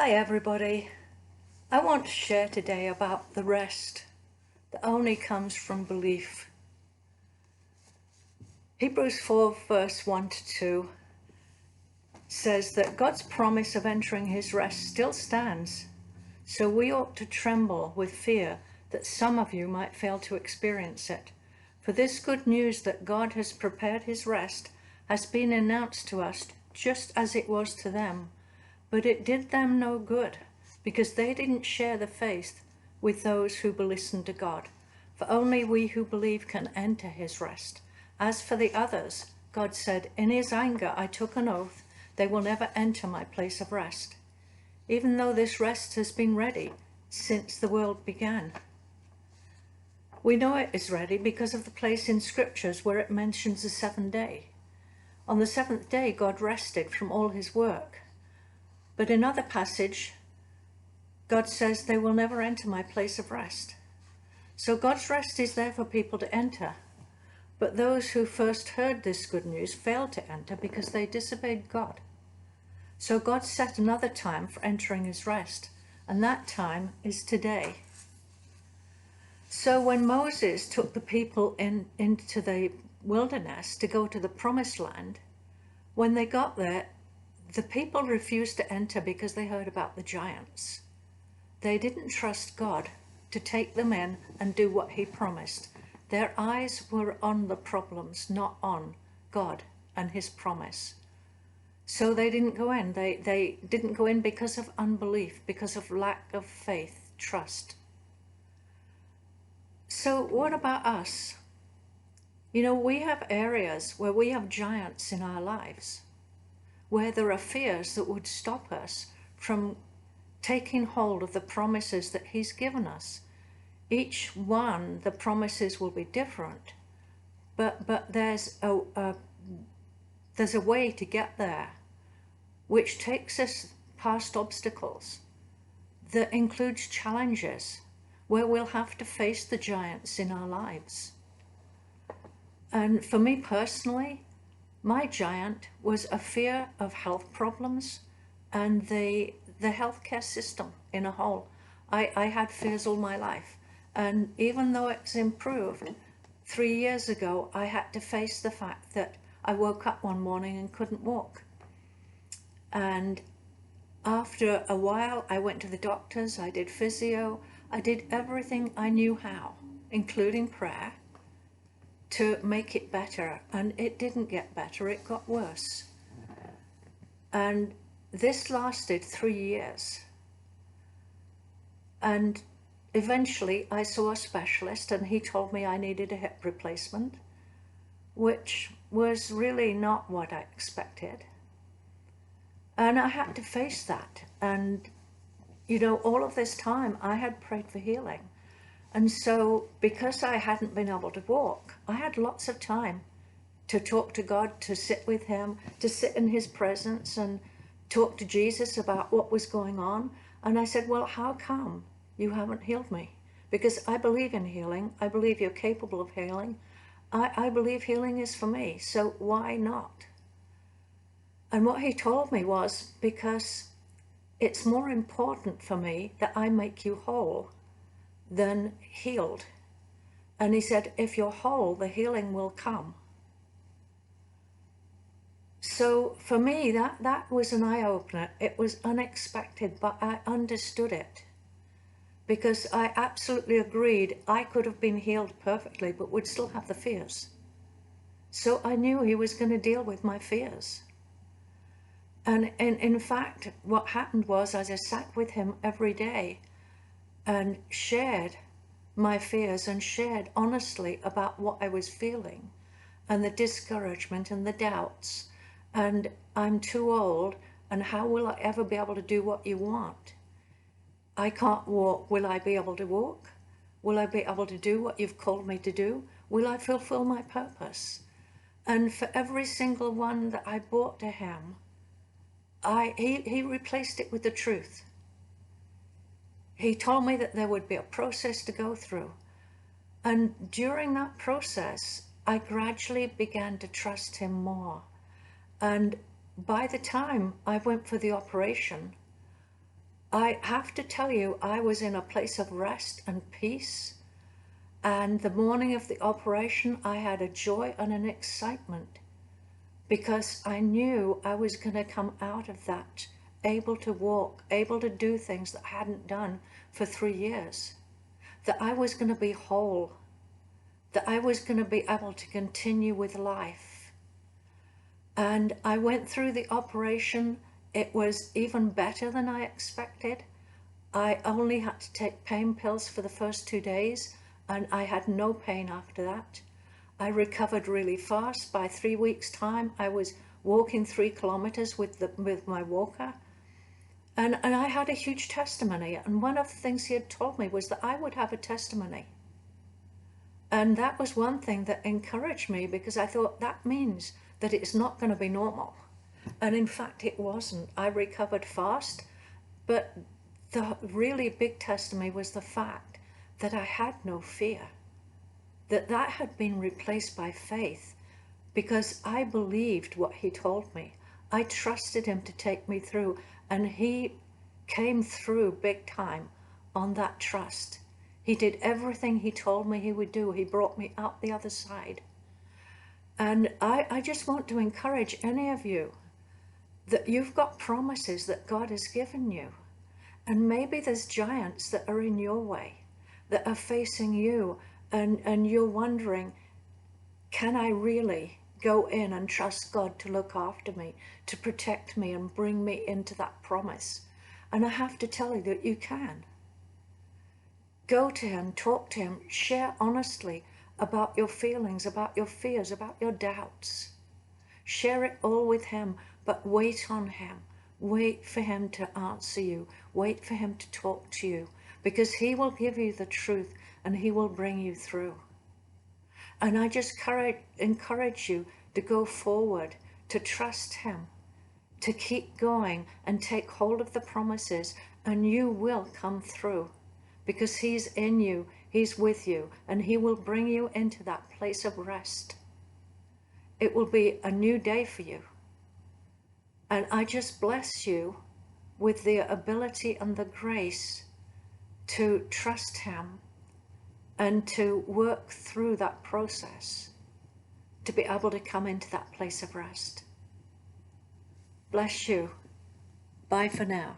Hi everybody. I want to share today about the rest that only comes from belief. Hebrews 4 verse 1 to 2 says that God's promise of entering his rest still stands, so we ought to tremble with fear that some of you might fail to experience it. For this good news that God has prepared his rest has been announced to us just as it was to them, but it did them no good, because they didn't share the faith with those who listened to God. For only we who believe can enter his rest. As for the others, God said, in his anger I took an oath, they will never enter my place of rest, even though this rest has been ready since the world began. We know it is ready because of the place in scriptures where it mentions the seventh day. On the seventh day, God rested from all his work. But in another passage, God says they will never enter my place of rest. So God's rest is there for people to enter. But those who first heard this good news failed to enter because they disobeyed God. So God set another time for entering his rest, and that time is today. So when Moses took the people into the wilderness to go to the promised land, when they got there, the people refused to enter because they heard about the giants. They didn't trust God to take them in and do what he promised. Their eyes were on the problems, not on God and his promise. So they didn't go in. They didn't go in because of unbelief, because of lack of faith, trust. So what about us? You know, we have areas where we have giants in our lives, where there are fears that would stop us from taking hold of the promises that he's given us. Each one, the promises will be different, but there's a way to get there, which takes us past obstacles, that includes challenges, where we'll have to face the giants in our lives. And for me personally, my giant was a fear of health problems and the healthcare system in a whole. I had fears all my life. And even though it's improved, 3 years ago, I had to face the fact that I woke up one morning and couldn't walk. And after a while, I went to the doctors, I did physio, I did everything I knew how, including prayer, to make it better. And it didn't get better, it got worse. And this lasted 3 years. And eventually I saw a specialist and he told me I needed a hip replacement, which was really not what I expected. And I had to face that. And, you know, all of this time I had prayed for healing. And so because I hadn't been able to walk, I had lots of time to talk to God, to sit with him, to sit in his presence and talk to Jesus about what was going on. And I said, well, how come you haven't healed me? Because I believe in healing. I believe you're capable of healing. I believe healing is for me. So why not? And what he told me was, because it's more important for me that I make you whole than healed. And he said, if you're whole, the healing will come. So for me, that was an eye-opener. It was unexpected, but I understood it. Because I absolutely agreed I could have been healed perfectly, but would still have the fears. So I knew he was going to deal with my fears. And in fact, what happened was, as I sat with him every day and shared my fears and shared honestly about what I was feeling and the discouragement and the doubts, and I'm too old, and how will I ever be able to do what you want? I can't walk. Will I be able to walk? Will I be able to do what you've called me to do? Will I fulfill my purpose? And for every single one that I brought to him, he replaced it with the truth. He told me that there would be a process to go through. And during that process, I gradually began to trust him more. And by the time I went for the operation, I have to tell you, I was in a place of rest and peace. And the morning of the operation, I had a joy and an excitement because I knew I was going to come out of that able to walk, able to do things that I hadn't done for 3 years, that I was going to be whole, that I was going to be able to continue with life. And I went through the operation. It was even better than I expected. I only had to take pain pills for the first 2 days, and I had no pain after that. I recovered really fast. By 3 weeks' time, I was walking 3 kilometers with my walker. And I had a huge testimony. And one of the things he had told me was that I would have a testimony. And that was one thing that encouraged me, because I thought that means that it's not going to be normal. And in fact, it wasn't. I recovered fast. But the really big testimony was the fact that I had no fear, that had been replaced by faith, because I believed what he told me. I trusted him to take me through, and he came through big time on that trust. He did everything he told me he would do. He brought me out the other side. And I just want to encourage any of you that you've got promises that God has given you. And maybe there's giants that are in your way, that are facing you, and you're wondering, can I really go in and trust God to look after me, to protect me and bring me into that promise? And I have to tell you that you can. Go to him, talk to him, share honestly about your feelings, about your fears, about your doubts. Share it all with him, but wait on him. Wait for him to answer you. Wait for him to talk to you, because he will give you the truth and he will bring you through. And I just encourage you to go forward, to trust him, to keep going and take hold of the promises, and you will come through, because he's in you, he's with you, and he will bring you into that place of rest. It will be a new day for you. And I just bless you with the ability and the grace to trust him and to work through that process, to be able to come into that place of rest. Bless you. Bye for now.